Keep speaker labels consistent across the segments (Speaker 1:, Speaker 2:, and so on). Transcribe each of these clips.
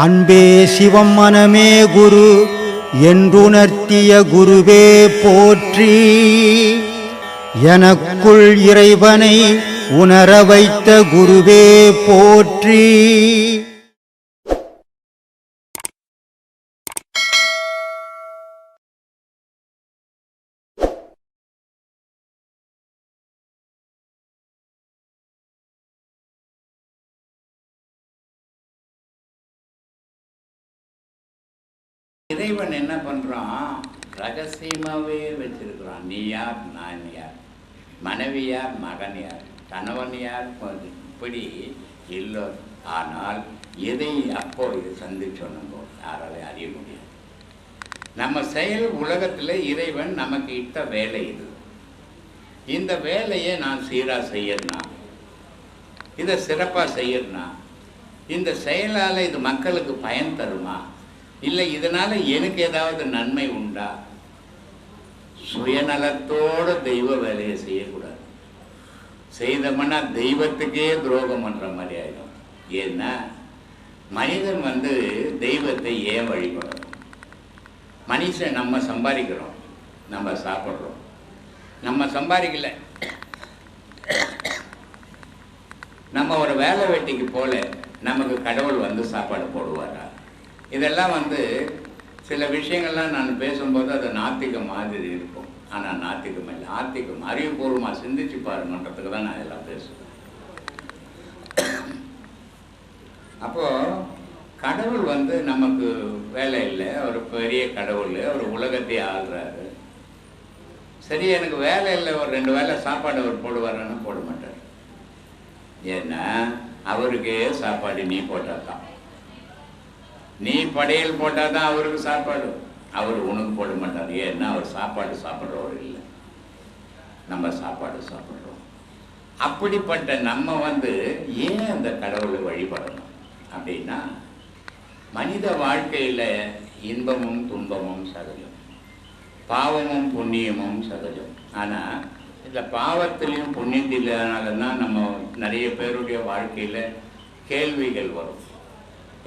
Speaker 1: அன்பே சிவம் மனமே குரு என்றுணர்த்திய குருவே போற்றி. எனக்குள் இறைவனை உணர வைத்த குருவே போற்றி.
Speaker 2: இறைவன் என்ன பண்றான், ரகசியமாவே வச்சிருக்கிறான். நீ யார், நான் யார், மனைவி யார், மகன் யார், கணவன் யார், இப்படி இல்லை. ஆனால் எதை அப்போ இது சந்திச்சோன்னோ யாராலே அறிய முடியாது. நம்ம செயல் உலகத்தில் இறைவன் நமக்கு இட்ட வேலை இது. இந்த வேலையை நான் சீராக செய்யறனா, இதை சிறப்பாக செய்யறனா, இந்த செயலால் இது மக்களுக்கு பயன் தருமா, இல்லை இதனால எனக்கு ஏதாவது நன்மை உண்டா? சுயநலத்தோட தெய்வ வேலையை செய்யக்கூடாது. செய்தோம்னா தெய்வத்துக்கே துரோகம் பண்ற மாதிரி ஆயிடும். ஏன்னா மனிதன் தெய்வத்தை ஏன் வழிபடணும்? மனுஷன் நம்ம சம்பாதிக்கிறோம், நம்ம சாப்பிட்றோம், நம்ம சம்பாதிக்கல, நம்ம ஒரு வேலை வெட்டிக்கு போல நமக்கு கடவுள் சாப்பாடு போடுவாரா? இதெல்லாம் சில விஷயங்கள்லாம் நான் பேசும்போது அது நாத்திக மாதிரி இருக்கும். ஆனால் நாத்திகம் இல்லை, ஆத்திகம். அறிவுபூர்வமாக சிந்திச்சு பாருங்கன்றதுக்கு தான் நான் எல்லாம் பேசுவேன். அப்போது கடவுள் நமக்கு வேலை இல்லை, ஒரு பெரிய கடவுள், ஒரு உலகத்தையே ஆள்றாரு. சரி, எனக்கு வேலை இல்லை, ஒரு 2 வேளை சாப்பாடு அவர் போடுவாருன்னு போட மாட்டார். ஏன்னா அவருக்கே சாப்பாடு நீ போட்டால் தான். நீ படையல் போட்டால் தான் அவருக்கு சாப்பாடு, அவர் உனக்கு போட மாட்டார். ஏன்னா அவர் சாப்பாடு சாப்பிட்றவர் இல்லை, நம்ம சாப்பாடு சாப்பிட்றோம். அப்படிப்பட்ட நம்ம ஏன் அந்த கடவுளை வழிபடணும் அப்படின்னா, மனித வாழ்க்கையில் இன்பமும் துன்பமும் சகஜம், பாவமும் புண்ணியமும் சகஜம். ஆனால் இந்த பாவத்திலையும் புண்ணியத்தினால்தான் நம்ம நிறைய பேருடைய வாழ்க்கையில் கேள்விகள் வரும்.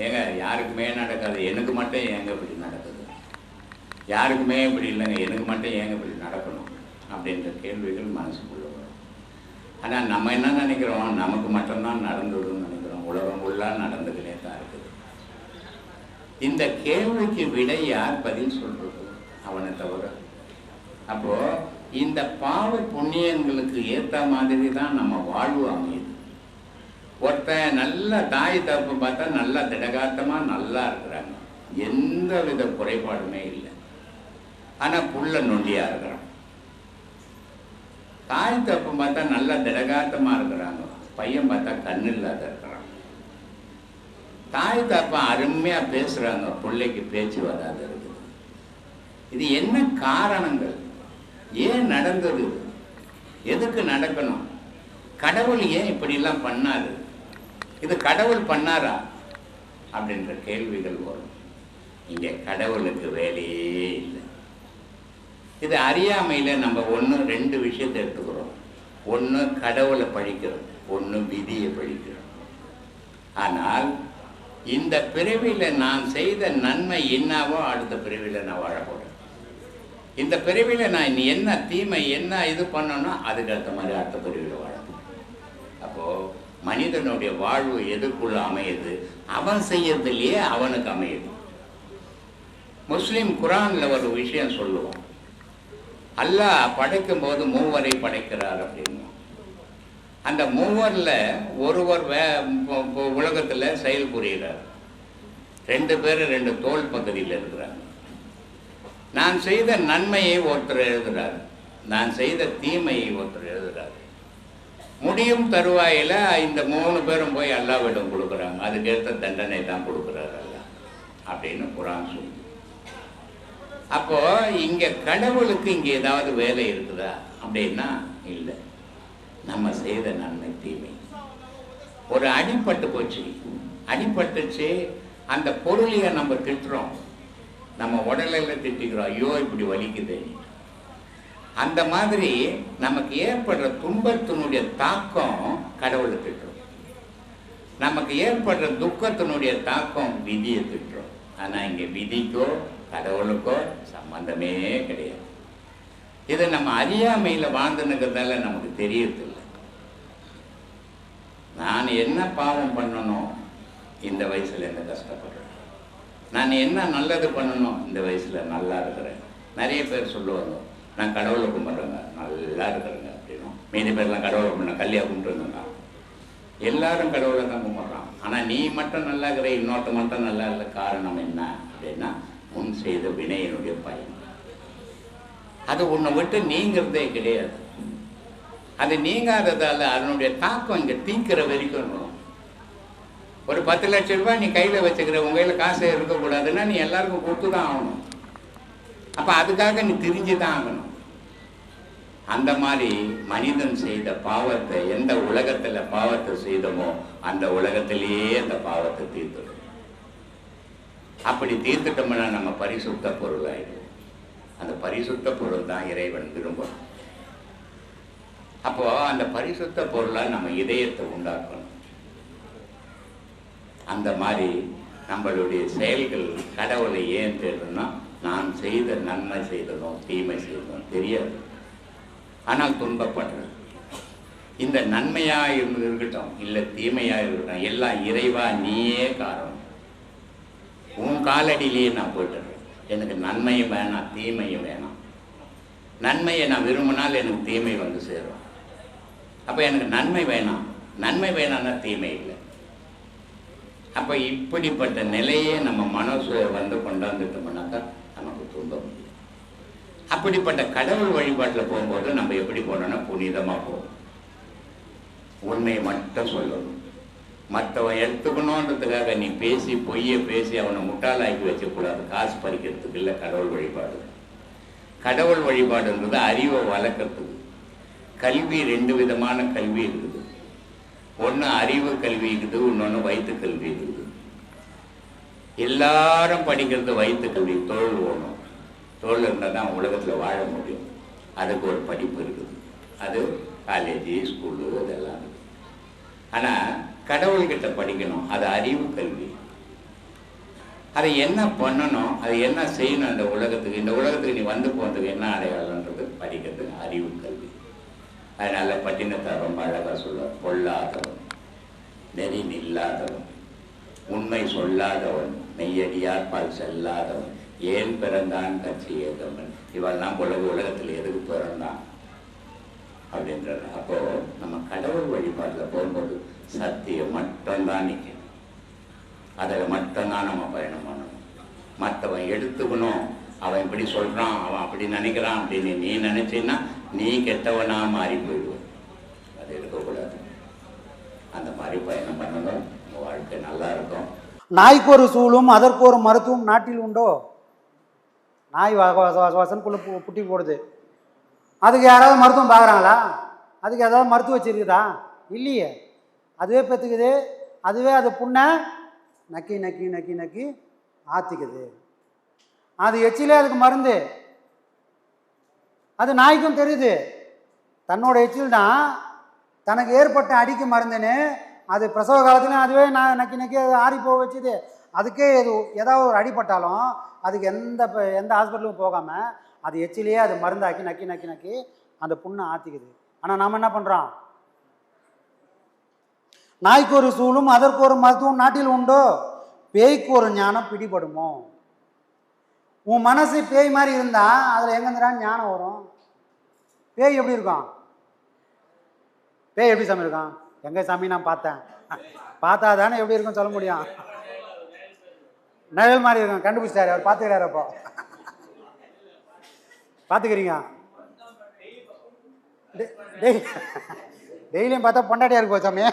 Speaker 2: ஏங்க யாருக்குமே நடக்காது, எனக்கு மட்டும் ஏங்க இப்படி நடக்குது, யாருக்குமே இப்படி இல்லைங்க, எனக்கு மட்டும் ஏங்க இப்படி நடக்கணும் அப்படின்ற கேள்விகள் மனசுக்குள்ள வரும். ஆனால் நம்ம என்ன நினைக்கிறோம், நமக்கு மட்டும்தான் நடந்ததுன்னு நினைக்கிறோம். உலகம் ஃபுல்லாக நடந்துக்கிட்டே தான் இருக்குது. இந்த கேள்விக்கு விடை யார் பதில் சொல்றது? அவனை தவிர. அப்போ இந்த பாவ புண்ணியங்களுக்கு ஏற்ற மாதிரி தான் நம்ம வாழ்வு அமையுது. ஒருத்தன் நல்ல தாய் தப்பு பார்த்தா நல்லா திடகாத்தமாக நல்லா இருக்கிறாங்க, எந்த வித குறைபாடுமே இல்லை. ஆனால் புள்ள நொண்டியாக இருக்கிறான். தாய் தப்பு பார்த்தா நல்லா திடகாத்தமாக இருக்கிறாங்க, பையன் பார்த்தா கண்ணு இல்லாத இருக்கிறான். தாய் தப்பா அருமையாக பேசுகிறாங்க, பிள்ளைக்கு பேச்சு வராத இருக்குது. இது என்ன காரணங்கள்? ஏன் நடந்தது? எதுக்கு நடக்கணும்? கடவுள் ஏன் இப்படிலாம் பண்ணாரு? இது கடவுள் பண்ணாரா அப்படின்ற கேள்விகள் வரும். இங்கே கடவுளுக்கு வேலையே இல்லை. இது அறியாமையில் நம்ம 1-2 விஷயத்தை எடுத்துக்கிறோம். ஒன்று கடவுளை பழிக்கிறோம், ஒன்று விதியை பழிக்கிறோம். ஆனால் இந்த பிறவியில் நான் செய்த நன்மை என்னவோ அடுத்த பிறவியில் நான் வாழப்போறேன். இந்த பிறவியில் நான் என்ன தீமை என்ன இது பண்ணணும், அதுக்கு அடுத்த மாதிரி அடுத்த பிறவியில் வாழப்போறேன். அப்போது மனிதனுடைய வாழ்வு எதுக்குள்ள அமையுது? அவன் செய்யறதுலேயே அவனுக்கு அமையுது. முஸ்லீம் குரான்ல ஒரு விஷயம் சொல்லுவோம், அல்லாஹ் படைக்கும் போது 3 படைக்கிறார் அப்படின்னு. அந்த 3 ஒருவர் உலகத்தில் செயல் புரிகிறார். 2 பேர் 2 தோல் பகுதியில் இருக்கிறாங்க. நான் செய்த நன்மையை ஒருத்தர் எழுதுகிறார், நான் செய்த தீமையை ஒருத்தர் எழுதுகிறார். முடியும் தருவாயில் இந்த 3 பேரும் போய் அல்லாஹ்விடம் கொடுக்குறாங்க. அதுக்கேற்ற தண்டனை தான் கொடுக்குறாரு அல்லாஹ் அப்படின்னு குரான் சொல்லு. அப்போ இங்கே கடவுளுக்கு இங்கே ஏதாவது வேலை இருக்குதா அப்படின்னா இல்லை. நம்ம செய்த நன்மை தீமை ஒரு அடிபட்டு போச்சு, அடிபட்டுச்சு, அந்த பொருளையை நம்ம திட்டுறோம், நம்ம உடலில் திட்டிக்கிறோம், ஐயோ இப்படி வலிக்குது. அந்த மாதிரி நமக்கு ஏற்படுற துன்பத்தினுடைய தாக்கம் கடவுளை திட்டுறோம். நமக்கு ஏற்படுற துக்கத்தினுடைய தாக்கம் விதியை திட்டுறோம். ஆனால் இங்கே விதிக்கோ கடவுளுக்கோ சம்பந்தமே கிடையாது. இதை நம்ம அறியாமையில் வாழ்ந்துனுக்கிறதால நமக்கு தெரியறதில்லை. நான் என்ன பாவம் பண்ணணும், இந்த வயசில் என்ன கஷ்டப்படுறேன், நான் என்ன நல்லது பண்ணணும், இந்த வயசில் நல்லா இருக்கிறேன். நிறைய பேர் சொல்லுவாங்க, நான் கடவுளை கும்பிட்றேங்க, நல்லா இருக்கிறேங்க அப்படின்னும். மீதி பேர்லாம் கடவுளை கும்பிட்றேன், கல்யாணம் கும்பிட்டுருங்க. எல்லாரும் கடவுளை தான் கும்பிட்றான். ஆனால் நீ மட்டும் நல்லா இருக்கிற, இன்னொருத்த மட்டும் நல்லா இல்லை. காரணம் என்ன அப்படின்னா, முன் செய்த வினையினுடைய பயன். அது உன்னை விட்டு நீங்கிறதே கிடையாது. அது நீங்காததால் அதனுடைய தாக்கம் இங்கே தீக்கிற வரைக்கும் வரும். ஒரு 10 லட்சம் ரூபாய் நீ கையில் வச்சுக்கிற, உங்கள் கையில் காசே இருக்கக்கூடாதுன்னா நீ எல்லாருக்கும் கொடுத்து தான் ஆகணும். அப்போ அதுக்காக நீ திரிஞ்சு தான் ஆகணும். அந்த மாதிரி மனிதன் செய்த பாவத்தை, எந்த உலகத்தில் பாவத்தை செய்தமோ அந்த உலகத்திலேயே அந்த பாவத்தை தீர்த்துடும். அப்படி தீர்த்துட்டோம்னா நம்ம பரிசுத்த பொருள் ஆயிடும். அந்த பரிசுத்த பொருள் தான் இறைவன் விரும்பும். அப்போ அந்த பரிசுத்த பொருளை நம்ம இதயத்தை உண்டாக்கணும். அந்த மாதிரி நம்மளுடைய செயல்கள் கடவுளை ஏன் தேடணும்னா, நான் செய்த நன்மை செய்ததும் தீமை செய்ததும் தெரியாது, ஆனால் துன்பப்படுறது. இந்த நன்மையாக இருக்கட்டும் இல்லை தீமையாக இருக்கட்டும், எல்லாம் இறைவா நீயே காரணம். உன் காலடியிலேயே நான் போய்ட்டுறேன். எனக்கு நன்மையும் வேணாம் தீமையும் வேணாம். நன்மையை நான் விரும்பினால் எனக்கு தீமை வந்து சேரும். அப்போ எனக்கு நன்மை வேணாம், நன்மை வேணான்னா தீமை இல்லை. அப்போ இப்படிப்பட்ட நிலையே நம்ம மனசு வந்து கொண்டாந்துட்டோம்னாக்கா நமக்கு துன்பம். அப்படிப்பட்ட கடவுள் வழிபாட்டில் போகும்போது நம்ம எப்படி போனோம்னா புனிதமாக போகும். உண்மையை மட்டும் சொல்லணும். மற்றவன் எடுத்துக்கணுன்றதுக்காக நீ பேசி பொய்யை பேசி அவனை முட்டாளாக்கி வச்சக்கூடாது. காசு பறிக்கிறதுக்கு இல்லை கடவுள் வழிபாடு. கடவுள் வழிபாடுன்றது அறிவை வளர்க்கறதுக்கு. கல்வி 2 விதமான கல்வி இருக்குது. ஒன்று அறிவு கல்வி இருக்குது, இன்னொன்று வயிற்று கல்வி இருக்குது. எல்லாரும் படிக்கிறது வயிற்று கல்வி. தொழில் ஓணும், தொழில் இருந்தால் தான் உலகத்தில் வாழ முடியும். அதுக்கு ஒரு படிப்பு இருக்குது. அது காலேஜு ஸ்கூலு இதெல்லாம் இருக்குது. ஆனால் கடவுள்கிட்ட படிக்கணும், அது அறிவு கல்வி. அதை என்ன பண்ணணும், அதை என்ன செய்யணும் அந்த உலகத்துக்கு, இந்த உலகத்துக்கு நீ வந்து போகிறதுக்கு என்ன அடையாளன்றது படிக்கிறதுக்கு அறிவு கல்வி. அதனால பட்டினத்தார் ரொம்ப அழகாக சொல்லுவார், பொல்லாதவன், நெறி நில்லாதவன், உண்மை சொல்லாதவன், மெய்யடியார் பால் செல்லாதவன், ஏன் பிறந்தான் கட்சி ஏதவன். இவெல்லாம் உலகத்தில் எதுக்கு பிறந்தான் அப்படின்றார். அப்போ நம்ம கடவுள் வழிபாட்டில் போகும்போது சத்தியம் மட்டும்தான் நிற்கணும். அதில் மட்டும்தான் நம்ம பயணம் பண்ணணும். மற்றவன் எடுத்துக்கணும், அவன் இப்படி சொல்கிறான், அவன் அப்படி நினைக்கிறான் அப்படின்னு நீ நினைச்சீன்னா நீ கெட்டவனாக மாறி போயிடுவோம். அது எடுக்கக்கூடாது. அந்த மாதிரி பயணம் பண்ணணும். உங்கள் வாழ்க்கை நல்லா இருக்கும்.
Speaker 3: நாய்க்கு ஒரு சூலும் அதற்கு ஒரு மருத்துவம் நாட்டில் உண்டோ? நாய் வசனுக்குள்ளே புட்டி போடுது, அதுக்கு யாராவது மருத்துவம் பார்க்குறாங்களா? அதுக்கு ஏதாவது மருத்துவம் வச்சுருக்குதா? இல்லையே. அதுவே பெற்றுக்குது, அதுவே அது புண்ணை நக்கி நக்கி நக்கி நக்கி ஆற்றிக்குது. அது எச்சிலே அதுக்கு மருந்து. அது நாய்க்கும் தெரியுது, தன்னோட எச்சில் தான் தனக்கு ஏற்பட்ட அடிக்கு மருந்துன்னு. அது பிரசவ காலத்துலையும் அதுவே நக்கி நக்கி அது ஆறி போக வச்சுது. அதுக்கே ஏதாவது ஒரு அடிப்பட்டாலும் அதுக்கு எந்த ஹாஸ்பிட்டலுக்கும் போகாமல் அது எச்சிலேயே அது மருந்தாக்கி நக்கி நக்கி நக்கி அந்த புண்ணை ஆற்றிக்குது. ஆனால் நாம் என்ன பண்ணுறோம்? நாய்க்கு ஒரு சூலும் அதற்கு ஒரு மருத்துவம் நாட்டில் உண்டோ? பேய்க்கு ஒரு ஞானம் பிடிபடுமோ? உன் மனசு பேய் மாதிரி இருந்தால் அதில் எங்கேருந்துடான்னு ஞானம் வரும். பேய் எப்படி இருக்கும்? பேய் எப்படி சாமி இருக்கான்? எங்கே சாமி நான் பார்த்தேன், பார்த்தா தானே எப்படி இருக்குன்னு சொல்ல முடியும். நிழல் மாதிரி இருக்கும். கண்டுபிடிச்சாரு அவர், பார்த்துக்கிறாரு. அப்போ பார்த்துக்கிறீங்க. டெய்லியும் பார்த்தா பொண்டாட்டியா இருக்கும் சாமி.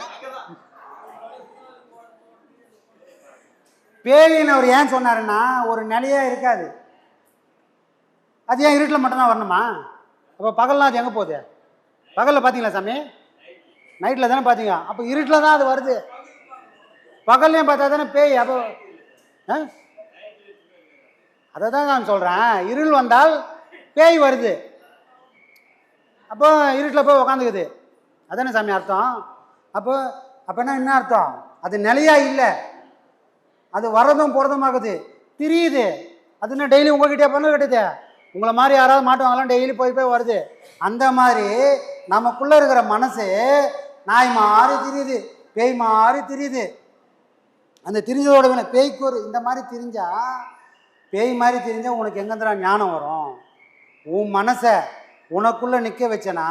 Speaker 3: பேயின்னு அவர் ஏன் சொன்னாருன்னா, ஒரு நிலையே இருக்காது. அது ஏன் இருட்டில் மட்டும்தான் வரணுமா? அப்போ பகல்லாம் அது எங்கே போகுது? பகலில் பார்த்தீங்களா சாமி? நைட்டில் தானே பார்த்தீங்க. அப்போ இருட்டில் தான் அது வருது. பகல்லையும் பார்த்தா தானே பேய். அப்போ அதை தான் நான் சொல்கிறேன். இருள் வந்தால் பேய் வருது. அப்போ இருட்டில் போய் உக்காந்துக்குது. அதானே சாமி அர்த்தம். அப்போ அப்போனா என்ன அர்த்தம்? அது நிலையா இல்லை, அது வரதும் போகிறதுமாகுது, திரியுது. அது என்ன டெய்லி உங்ககிட்டே பண்ண கட்டுது? உங்களை மாதிரி யாராவது மாட்டுவாங்களாம்? டெய்லி போய் போய் வருது. அந்த மாதிரி நமக்குள்ளே இருக்கிற மனசு நாய் மாறி திரியுது, பேய் மாறி திரியுது. அந்த திரிஞ்சதோட வேணும் பேய்க்கு ஒரு இந்த மாதிரி திரிஞ்சா, பேய் மாதிரி திரிஞ்சா உனக்கு எங்கேருந்துடா ஞானம் வரும்? உன் மனசை உனக்குள்ளே நிற்க வச்சேன்னா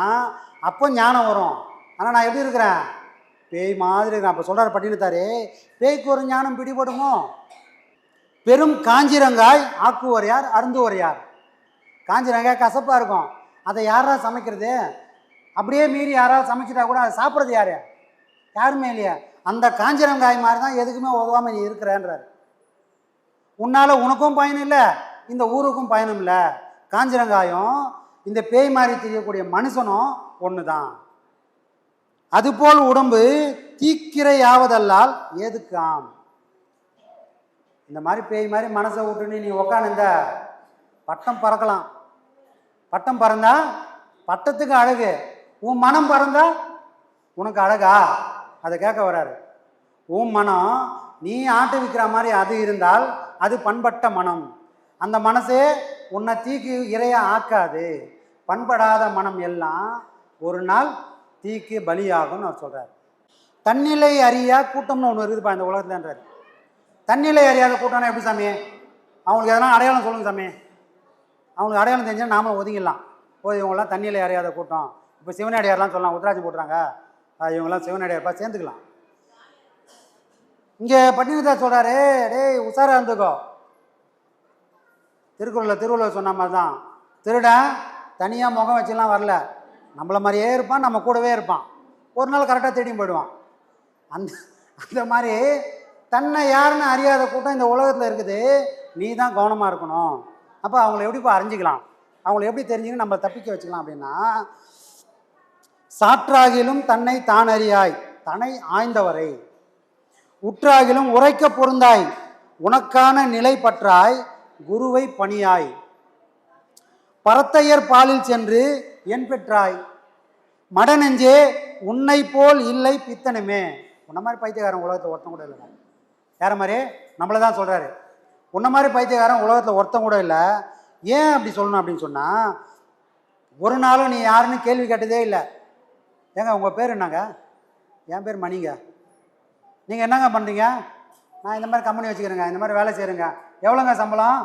Speaker 3: அப்போ ஞானம் வரும். ஆனால் நான் எப்படி இருக்கிறேன்? பேய் மாதிரி இருக்கிறேன். அப்போ சொல்கிறார் பட்டினத்தாரு, பேய்க்கு ஒரு ஞானம் பிடிபடுமோ? பெரும் காஞ்சிரங்காய் ஆக்குவர் யார், அருந்துவர் யார்? காஞ்சிரங்காய் கசப்பாக இருக்கும், அதை யாராவது சமைக்கிறது? அப்படியே மீறி யாராவது சமைச்சிட்டா கூட அதை சாப்பிட்றது யார்? யாருமே இல்லையா? அந்த காஞ்சிரங்காய் மாதிரி தான் எதுக்குமே உதவாமல் நீ இருக்கிறேன்றார். உன்னால் உனக்கும் பயனும் இல்லை, இந்த ஊருக்கும் பயனும் இல்லை. காஞ்சிரங்காயும் இந்த பேய் மாதிரி தெரியக்கூடிய மனுஷனும் ஒன்று தான். அதுபோல் உடம்பு தீக்கிரையாவதல்லால் ஏதுக்காம். இந்த மாதிரி பேய் மாதிரி மனசை விட்டுன்னு நீ உக்காந்துந்த பட்டம் பறக்கலாம். பட்டம் பறந்தா பட்டத்துக்கு அழகு, உன் மனம் பறந்தா உனக்கு அழகா? அதை கேட்க வராரு. உன் மனம் நீ ஆட்டு விற்கிற மாதிரி அது இருந்தால் அது பண்பட்ட மனம். அந்த மனசே உன்னை தீக்கு இறையா ஆக்காது. பண்படாத மனம் எல்லாம் ஒரு நாள் தீக்கு பலியாகும்னு அவர் சொல்கிறார். தன்னிலை அறியா கூட்டம்னு ஒன்று இருக்குதுப்பா இந்த உலகத்துலன்றார். தன்னிலை அறியாத கூட்டம்னா எப்படி சாமி? அவங்களுக்கு எதனா அடையாளம் சொல்லுங்க சாமி. அவங்களுக்கு அடையாளம் தெரிஞ்சால் நாம ஒதுங்கிடலாம். போய் இவங்களாம் தண்ணியில் அறியாத கூட்டம். இப்போ சிவனடியார்லாம் சொல்லலாம், உத்ராஜம் போட்டுறாங்க, இவங்கெல்லாம் சிவனடியார்ப்பா சேர்ந்துக்கலாம். இங்கே பட்டினத்தார் சொல்கிறாரு, டேய் உசாரா இருந்துக்கோ. திருக்குறளில் சொன்ன மாதிரி தான், திருடன் தனியாக முகம் வச்சுலாம் வரல, நம்மளை மாதிரியே இருப்பான், நம்ம கூடவே இருப்பான், ஒரு நாள் கரெக்டாக தேடியும் போயிடுவான். அந்த மாதிரி தன்னை யாருன்னு அறியாத கூட்டம் இந்த உலகத்தில் இருக்குது. நீ தான் கவனமாக இருக்கணும். அப்போ அவங்கள எப்படிப்பா அறிஞ்சிக்கலாம், அவங்கள எப்படி தெரிஞ்சுக்கணும், நம்ம தப்பிக்க வச்சுக்கலாம் அப்படின்னா, சாற்றாகிலும் தன்னை தான் அறியாய் தன்னை ஆய்ந்தவரை, உற்றாகிலும் உரைக்க பொருந்தாய் உனக்கான நிலை பற்றாய் குருவை பணியாய், பரத்தையர் பாலில் சென்று என் பெற்றாய், மடநெஞ்சே உன்னை போல் இல்லை பித்தனுமே. உன்ன மாதிரி பைத்தியக்காரன் உலகத்தில் ஒருத்தன் கூட இல்லை. யார மாதிரி? நம்மளை தான் சொல்கிறாரு. உன்ன மாதிரி பைத்தியக்காரன் உலகத்தில் ஒருத்தன் கூட இல்லை. ஏன் அப்படி சொல்லணும் அப்படின்னு சொன்னால், ஒரு நாளும் நீ யாருன்னு கேள்வி கேட்டதே இல்லை. ஏங்க உங்கள் பேர் என்னங்க? என் பேர் மணிங்க. நீங்கள் என்னங்க பண்ணுறீங்க? நான் இந்த மாதிரி கம்பெனி வச்சுக்கிறேங்க, இந்த மாதிரி வேலை செய்கிறேங்க. எவ்வளோங்க சம்பளம்?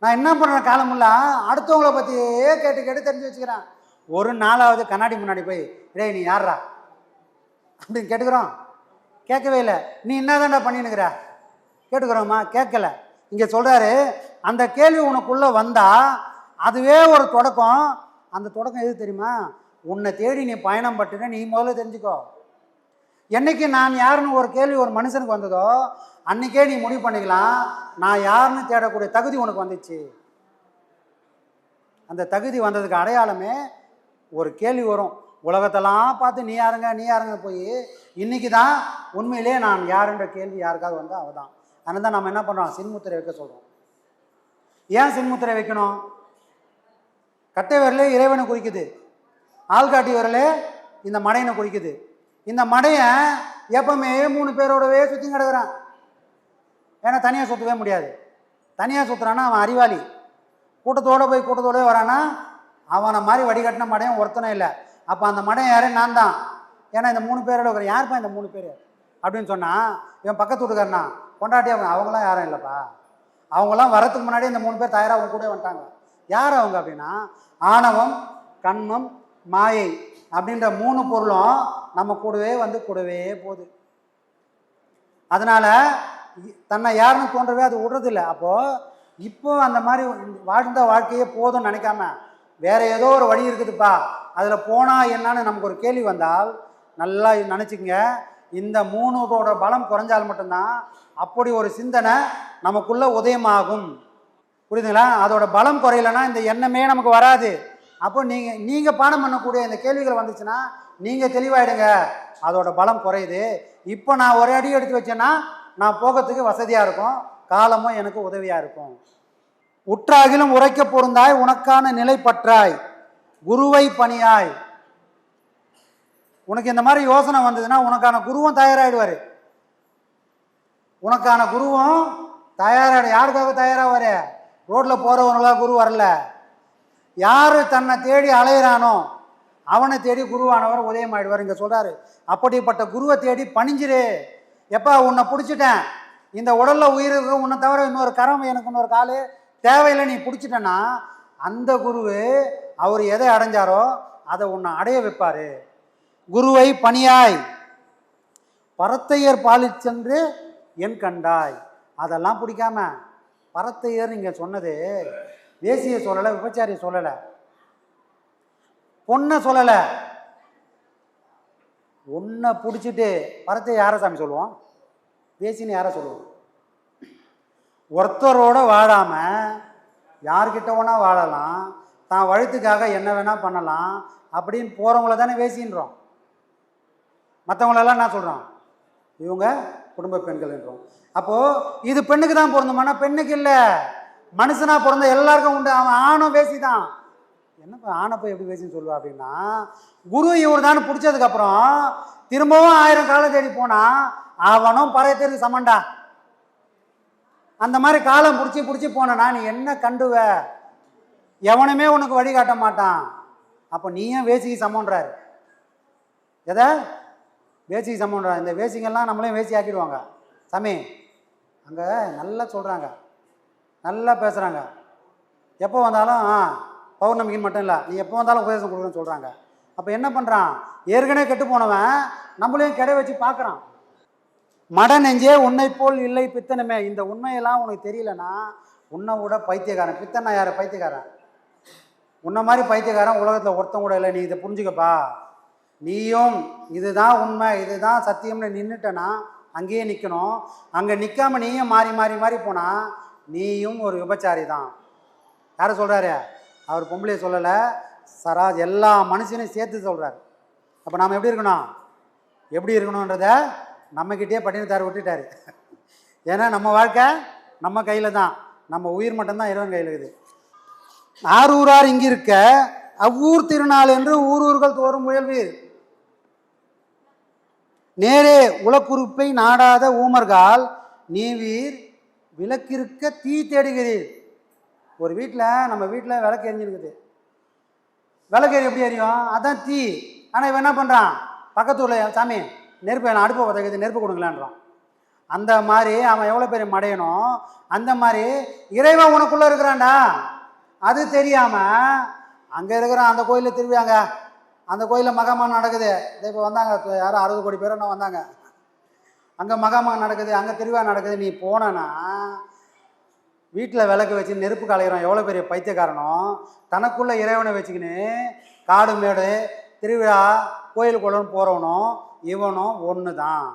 Speaker 3: நான் என்ன பண்ணுறேன் காலமுல்லாம் அடுத்தவங்கள பற்றியே கேட்டு கேட்டு தெரிஞ்சு வச்சுக்கிறேன். ஒரு நாளாவது கண்ணாடி முன்னாடி போய் டேய் நீ யாரா அப்படின்னு கேட்டுக்கிறோம்? கேட்கவே இல்லை. நீ என்ன தான்டா பண்ணினுக்கிற கேட்டுக்கிறோமா? கேட்கல. இங்கே சொல்கிறாரு, அந்த கேள்வி உனக்குள்ளே வந்தால் அதுவே ஒரு தொடக்கம். அந்த தொடக்கம் எது தெரியுமா? உன்னை தேடி நீ பயணம் பட்டுன நீ முதல்ல தெரிஞ்சுக்கோ. என்னைக்கு நான் யாருன்னு ஒரு கேள்வி ஒரு மனுஷனுக்கு வந்ததோ அன்றைக்கே நீ முடிவு பண்ணிக்கலாம், நான் யாருன்னு தேடக்கூடிய தகுதி உனக்கு வந்துச்சு. அந்த தகுதி வந்ததுக்கு அடையாளமே ஒரு கேள்வி வரும். உலகத்தெல்லாம் பார்த்து நீ யாருங்க நீ யாருங்க போய் இன்னைக்கு தான் உண்மையிலே நான் யாருன்ற கேள்வி யாருக்காவது வந்தால் அவள் தான். அதனால தான் நம்ம என்ன பண்ணுறோம், சின்முத்திரை வைக்க சொல்கிறோம். ஏன் சின்முத்திரை வைக்கணும்? கட்டை விரலே இறைவனை குறிக்குது, ஆள்காட்டி விரலே இந்த மடையனை குறிக்குது. இந்த மடையன் எப்பவுமே 3 பேரோடவே சுற்றி கிடக்குறான். ஏன்னா தனியாக சுற்றவே முடியாது. தனியாக சுற்றுறான்னா அவன் அறிவாளி. கூட்டத்தோடு போய் கூட்டத்தோடவே வரானா அவனை மாதிரி வடிகட்டின மடையன் ஒருத்தனை இல்லை. அப்போ அந்த மடையன் யாரே நான் தான். ஏன்னா இந்த 3 பேரோட இருக்கிறேன். யாருப்பா இந்த 3 பேர் அப்படின்னு சொன்னால், இவன் பக்கத்து வீட்டுக்காரனா கொண்டாட்டி அவங்களாம் யாரும் இல்லைப்பா. அவங்களாம் வரத்துக்கு முன்னாடி இந்த 3 பேர் தயாராக அவங்க கூட வந்துட்டாங்க. யார் அவங்க அப்படின்னா, ஆணவம், கண்மம், மாயை அப்படின்ற 3 பொருளும் நம்ம கூடவே வந்து கூடவே போகுது. அதனால் தன்னை யாருன்னு தோன்றவே அது விடுறதில்லை. அப்போது இப்போ அந்த மாதிரி வாழ்ந்த வாழ்க்கையே போதும்னு நினைக்காம வேற ஏதோ ஒரு வழி இருக்குதுப்பா, அதில் போனால் என்னன்னு நமக்கு ஒரு கேள்வி வந்தால் நல்லா நினச்சிக்கங்க, இந்த 3ஓட பலம் குறைஞ்சால் மட்டும்தான் அப்படி ஒரு சிந்தனை நமக்குள்ள உதயமாகும். புரியுதுங்களா? அதோட பலம் குறையலைன்னா இந்த எண்ணமே நமக்கு வராது. அப்போ நீங்கள் பாடம் பண்ணக்கூடிய இந்த கேள்விகள் வந்துச்சுன்னா நீங்கள் தெளிவாயிடுங்க, அதோட பலம் குறையுது. இப்போ நான் ஒரே அடி எடுத்து வச்சேன்னா நான் போகிறதுக்கு வசதியாக இருக்கும், காலமும் எனக்கு உதவியாக இருக்கும். உற்றாகிலும் உரைக்க பொருந்தாய் உனக்கான நிலை பற்றாய் குருவை பணியாய். உனக்கு இந்த மாதிரி யோசனை வந்ததுன்னா உனக்கான குருவும் தயாராகிடுவார். உனக்கான குருவும் தயாராகிடு. யாருக்காக தயாராவார்? ரோட்டில் போகிறவங்களாம் குரு வரல. யார் தன்னை தேடி அலையிறானோ அவனை தேடி குருவானவர் உதயமாயிடுவார். இங்கே சொல்கிறாரு, அப்படிப்பட்ட குருவை தேடி பணிஞ்சிரு. எப்போ உன்னை பிடிச்சிட்டேன், இந்த உடலில் உயிருக்கு உன்னை தவிர இன்னொரு கரம், எனக்கு இன்னொரு கால் தேவையில்லை, நீ பிடிச்சிட்டேன்னா அந்த குருவு அவர் எதை அடைஞ்சாரோ அதை உன்னை அடைய வைப்பார். குருவை பணியாய் பரத்தையர் பாலிச் சென்று என் கண்டாய். அதெல்லாம் பிடிக்காம பரத்தையர் நீங்கள் சொன்னது வேசியை சொல்லலை, விபச்சாரியை சொல்லலை, பொண்ணை சொல்லலை. ஒன்றை பிடிச்சிட்டு பரத்தை யாரை சாமி சொல்லுவோம்? வேசின்னு யாரை சொல்லுவோம்? ஒருத்தரோட வாழாமல் யார்கிட்ட வேணா வாழலாம், தான் வழுத்துக்காக என்ன வேணால் பண்ணலாம் அப்படின்னு போகிறவங்கள தானே வேசின்றோம். மற்றவங்களெல்லாம் என்ன சொல்கிறோம்? இவங்க குடும்ப பெண்கள் என்றோம். அப்போது இது பெண்ணுக்கு தான் பொருந்துமானா பெண்ணுக்கு இல்லை, மனுஷனாக பிறந்த எல்லாருக்கும் உண்டு. அவன் ஆணும் வேசி தான். என்னப்பா ஆணை போய் எப்படி வேசின்னு சொல்லுவா அப்படின்னா, குரு இவர் தான் பிடிச்சதுக்கப்புறம் திரும்பவும் 1000 காலம் தேடி போனால் அவனும் பறையத்திற்கு சமண்டா. அந்த மாதிரி காலம் பிடிச்சி போனா நீ என்ன கண்டுவ? எவனுமே உனக்கு வழிகாட்ட மாட்டான். அப்போ நீயும் வேசிக்கு சமன்றார். எதை வேசிக்கு சமன்றார்? இந்த வேசிங்கெல்லாம் நம்மளையும் வேசி ஆக்கிடுவாங்க சாமி. அங்கே நல்லா சொல்கிறாங்க, நல்லா பேசுகிறாங்க. எப்போ வந்தாலும் பௌர்ணமிக்குன்னு மட்டும் இல்லை, நீ எப்போ வந்தாலும் உபதேசம் கொடுக்குறேன்னு சொல்கிறாங்க. அப்போ என்ன பண்ணுறான்? ஏற்கனவே கெட்டு போனவன் நம்மளையும் கிடை வச்சு பார்க்குறான். மட நெஞ்சே உன்னை போல் இல்லை பித்தனமே. இந்த உண்மையெல்லாம் உனக்கு தெரியலன்னா உன்னை விட பைத்தியக்காரன். பித்தனா யார்? பைத்தியக்காரன். உன்னை மாதிரி பைத்தியக்காரன் உலகத்தில் ஒருத்தன் கூட இல்லை. நீ இதை புரிஞ்சுக்கப்பா. நீயும் இதுதான் உண்மை, இதுதான் சத்தியம்னு நின்றுட்டனா அங்கேயே நிற்கணும். அங்கே நிற்காம நீயும் மாறி மாறி மாறி போனால் நீயும் ஒரு விபச்சாரி தான். யாரை சொல்கிறாரு? அவர் பொம்பளையை சொல்லலை, சராஜ் எல்லா மனுஷனையும் சேர்த்து சொல்கிறார். அப்போ நாம் எப்படி இருக்கணும்? எப்படி இருக்கணுன்றத நம்மக்கிட்டே பட்டினத்தார் விட்டுட்டார். ஏன்னா நம்ம வாழ்க்கை நம்ம கையில் தான், நம்ம உயிர் மட்டும்தான் இறைவன் கையில் இருக்குது. ஆரூரார் இங்கிருக்க அவ்வூர் திருநாள் என்று ஊரூர்கள் தோறும் முயல்வீர். நேரே உலக்குறுப்பை நாடாத ஊமர்கால் நீவீர் விளக்கிருக்க தீ தேடுகிறீர். ஒரு வீட்டில், நம்ம வீட்டில் விளக்கு எரிஞ்சிருக்குது. விளக்கு எப்படி எரியும்? அதான் தீ. ஆனால் இவன் என்ன பண்ணுறான்? பக்கத்து ஊரில் சாமி நெருப்பு வேணாம், அடுப்பை பற்ற நெருப்பு கொடுங்களான்றான். அந்த மாதிரி அவன் எவ்வளோ பெரிய மடையணும். அந்த மாதிரி இறைவன் உனக்குள்ளே இருக்கிறான்டா. அது தெரியாமல் அங்கே இருக்கிறான். அந்த கோயிலில் திரும்பியாங்க, அந்த கோயிலில் மகாமான் நடக்குது. இப்போ வந்தாங்க யாரும் 60 கோடி பேர் என்ன வந்தாங்க. அங்கே மகாமான் நடக்குது, அங்கே திருவிழா நடக்குது. நீ போனனா வீட்டில் விளக்கு வச்சு நெருப்பு கலைகிறோம். எவ்வளோ பெரிய பைத்தியக்காரனும் தனக்குள்ளே இறைவனை வச்சுக்கின்னு காடு மேடு திருவிழா கோயில் குளம்னு போகிறவனும் இவனும் ஒன்று தான்.